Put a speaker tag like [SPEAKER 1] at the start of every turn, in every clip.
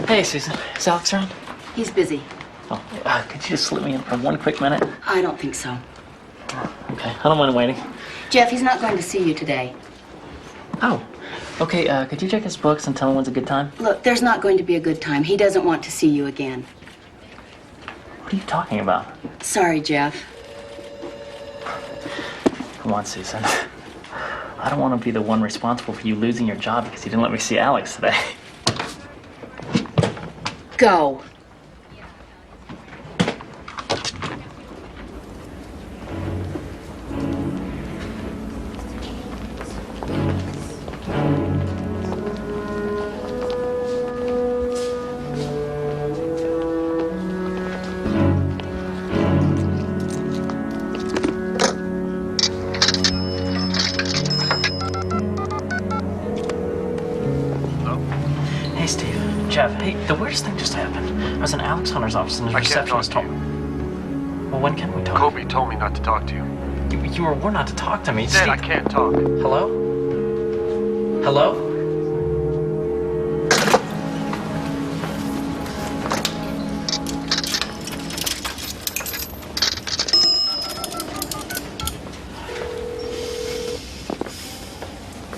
[SPEAKER 1] Hey, Susan. Is Alex around?
[SPEAKER 2] He's busy.
[SPEAKER 1] Oh, could you just slip me in for one quick minute?
[SPEAKER 2] I don't think so.
[SPEAKER 1] Okay, I don't mind waiting.
[SPEAKER 2] Jeff, he's not going to see you today.
[SPEAKER 1] Oh, okay, could you check his books and tell him when's a good time?
[SPEAKER 2] Look, there's not going to be a good time. He doesn't want to see you again.
[SPEAKER 1] What are you talking about?
[SPEAKER 2] Sorry, Jeff.
[SPEAKER 1] Come on, Susan. I don't want to be the one responsible for you losing your job because you didn't let me see Alex today.
[SPEAKER 2] Go.
[SPEAKER 1] Hey, Steve. Jeff, hey, the weirdest thing just happened. I was in Alex Hunter's office and his receptionist told me. Well, when can we talk?
[SPEAKER 3] Kobe told me not to talk to you.
[SPEAKER 1] You were warned not to talk to me.
[SPEAKER 3] He said
[SPEAKER 1] Steve.
[SPEAKER 3] I can't talk.
[SPEAKER 1] Hello? Hello?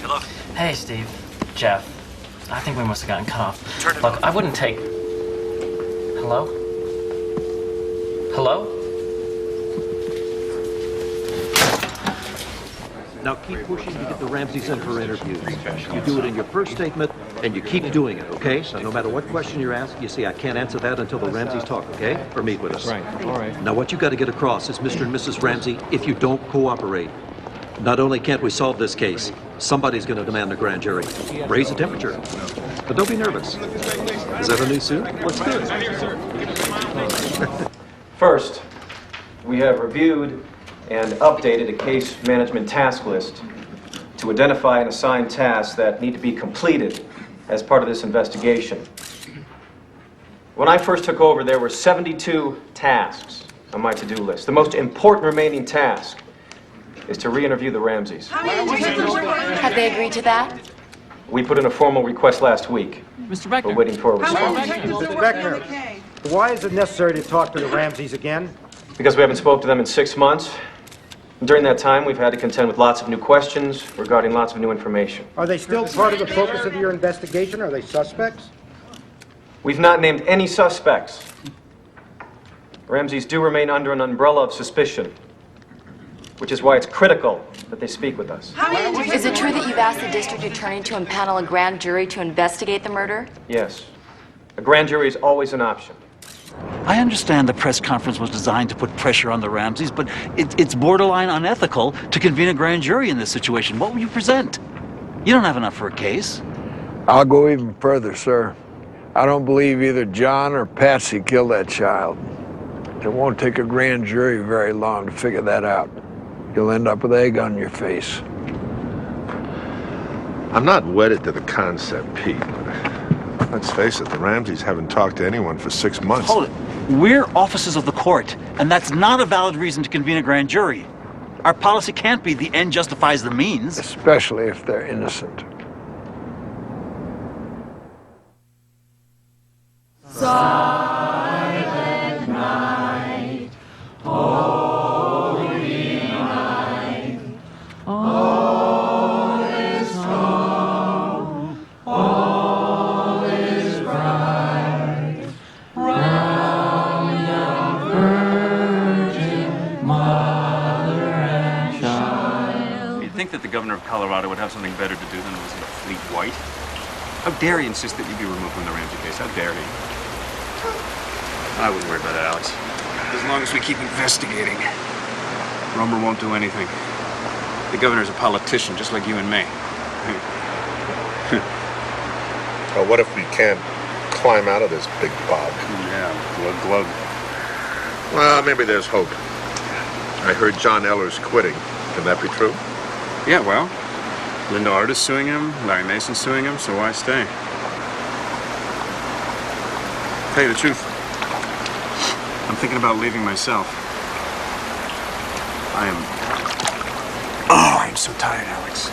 [SPEAKER 3] Hello?
[SPEAKER 1] Hey, Steve. Jeff. I think we must have gotten cut off.
[SPEAKER 3] Turn it
[SPEAKER 1] Look,
[SPEAKER 3] off.
[SPEAKER 1] I wouldn't take... Hello? Hello?
[SPEAKER 4] Now keep pushing to get the Ramseys in for interviews. You do it in your first statement, and you keep doing it, okay? So no matter what question you're asked, you say, I can't answer that until the Ramseys talk, okay? Or meet with us.
[SPEAKER 5] Right, all right.
[SPEAKER 4] Now what you got to get across is, Mr. and Mrs. Ramsey, if you don't cooperate, not only can't we solve this case, somebody's going to demand a grand jury. Raise the temperature. But don't be nervous. Is that a new suit? Looks good.
[SPEAKER 6] First, we have reviewed and updated a case management task list to identify and assign tasks that need to be completed as part of this investigation. When I first took over, there were 72 tasks on my to-do list. The most important remaining task is to re-interview the Ramseys.
[SPEAKER 2] Have they agreed to that?
[SPEAKER 6] We put in a formal request last week.
[SPEAKER 1] Mr.
[SPEAKER 6] We're
[SPEAKER 1] Beckner.
[SPEAKER 6] waiting for a response.
[SPEAKER 7] Mr. Beckner, why is it necessary to talk to the Ramseys again?
[SPEAKER 6] Because we haven't spoke to them in 6 months. During that time, we've had to contend with lots of new questions regarding lots of new information.
[SPEAKER 7] Are they still part of the focus of your investigation? Are they suspects?
[SPEAKER 6] We've not named any suspects. Ramseys do remain under an umbrella of suspicion, which is why it's critical that they speak with us.
[SPEAKER 2] Is it true that you've asked the district attorney to impanel a grand jury to investigate the murder?
[SPEAKER 6] Yes. A grand jury is always an option.
[SPEAKER 8] I understand the press conference was designed to put pressure on the Ramseys, but it's borderline unethical to convene a grand jury in this situation. What will you present? You don't have enough for a case.
[SPEAKER 9] I'll go even further, sir. I don't believe either John or Patsy killed that child. It won't take a grand jury very long to figure that out. You'll end up with egg on your face.
[SPEAKER 3] I'm not wedded to the concept, Pete. But let's face it, the Ramseys haven't talked to anyone for 6 months.
[SPEAKER 8] Hold it. We're officers of the court, and that's not a valid reason to convene a grand jury. Our policy can't be the end justifies the means.
[SPEAKER 9] Especially if they're innocent.
[SPEAKER 5] You'd think that the governor of Colorado would have something better to do than listen to Fleet White. How dare he insist that you be removed from the Ramsey case? How dare he? I wouldn't worry about it, Alex. As long as we keep investigating, Romer won't do anything. The governor's a politician, just like you and me.
[SPEAKER 3] Well, what if we can't climb out of this big bog?
[SPEAKER 5] Yeah, glug.
[SPEAKER 3] Well, maybe there's hope. I heard John Eller's quitting. Can that be true?
[SPEAKER 5] Yeah, well, Linda Art is suing him, Larry Mason's suing him, so why stay? Tell you the truth, I'm thinking about leaving myself. I'm so tired, Alex.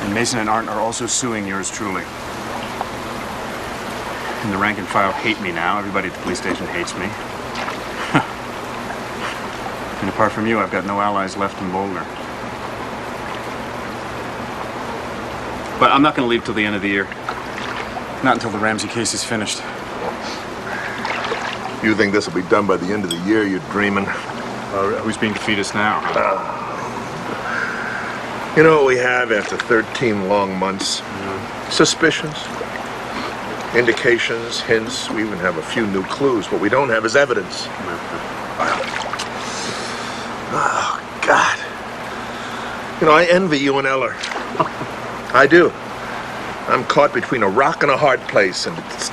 [SPEAKER 5] And Mason and Art are also suing yours truly. station, the rank and file hate me now. Everybody at the police station hates me. And apart from you, I've got no allies left in Boulder. But I'm not going to leave till the end of the year. Not until the Ramsey case is finished.
[SPEAKER 3] You think this will be done by the end of the year? You're dreaming.
[SPEAKER 5] Who's being defeatist now?
[SPEAKER 3] You know what we have after 13 long months? Suspicions, indications, hints. We even have a few new clues. What we don't have is evidence. Oh, God. You know, I envy you and Eller. I do. I'm caught between a rock and a hard place, and it's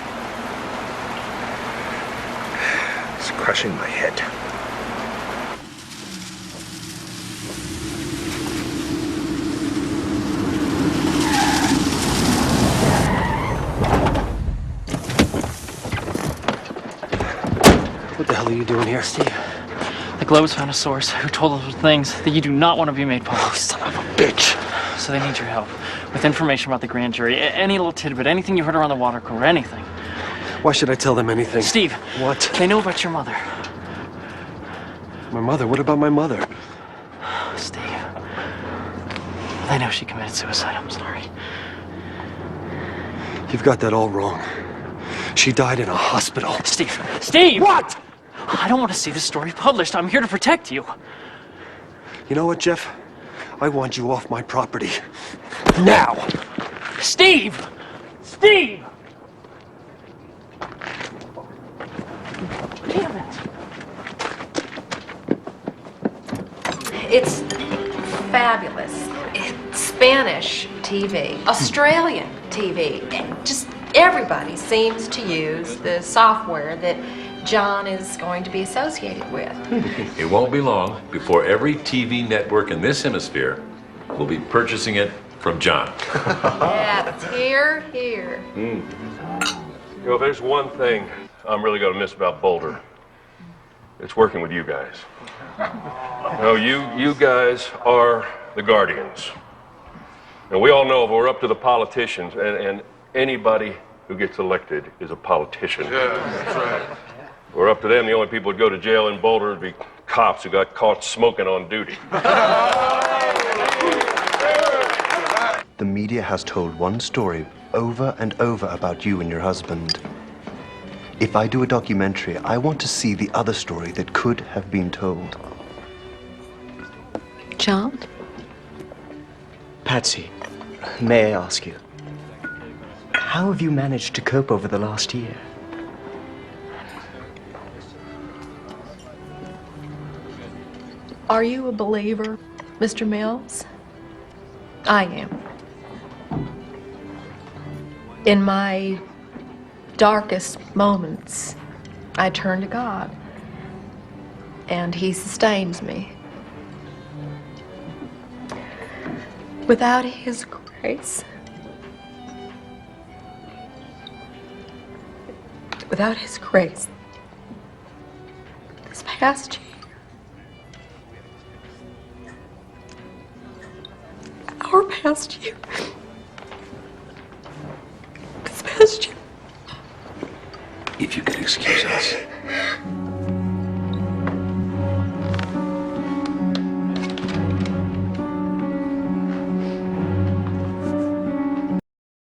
[SPEAKER 3] crushing my head.
[SPEAKER 10] What the hell are you doing here?
[SPEAKER 1] Steve, the Globes found a source who told us things that you do not want to be made public.
[SPEAKER 10] Oh, son of a bitch.
[SPEAKER 1] So they need your help with information about the grand jury. Any little tidbit, anything you heard around the water cooler, anything.
[SPEAKER 10] Why should I tell them anything?
[SPEAKER 1] Steve.
[SPEAKER 10] What?
[SPEAKER 1] They know about your mother.
[SPEAKER 10] My mother? What about my mother?
[SPEAKER 1] Steve. They know she committed suicide. I'm sorry.
[SPEAKER 10] You've got that all wrong. She died in a hospital.
[SPEAKER 1] Steve! Steve!
[SPEAKER 10] What?
[SPEAKER 1] I don't want to see this story published. I'm here to protect you.
[SPEAKER 10] You know what, Jeff? I want you off my property. Now!
[SPEAKER 1] Steve! Steve! Damn it.
[SPEAKER 11] It's fabulous. It's Spanish TV, Australian TV. Just everybody seems to use the software that John is going to be associated with.
[SPEAKER 12] It won't be long before every TV network in this hemisphere will be purchasing it from John.
[SPEAKER 11] Yes, here.
[SPEAKER 13] You know, there's one thing I'm really going to miss about Boulder. It's working with you guys. You know, you guys are the guardians. And we all know if we're up to the politicians, and anybody who gets elected is a politician.
[SPEAKER 3] Yeah, that's right.
[SPEAKER 13] We're up to them. The only people who'd go to jail in Boulder would be cops who got caught smoking on duty.
[SPEAKER 14] The media has told one story over and over about you and your husband. If I do a documentary, I want to see the other story that could have been told.
[SPEAKER 11] John?
[SPEAKER 14] Patsy, may I ask you, how have you managed to cope over the last year?
[SPEAKER 11] Are you a believer, Mr. Mills? I am. In my darkest moments, I turn to God, and He sustains me. Without His grace, this past year, our past year, this past year.
[SPEAKER 12] If you could excuse us.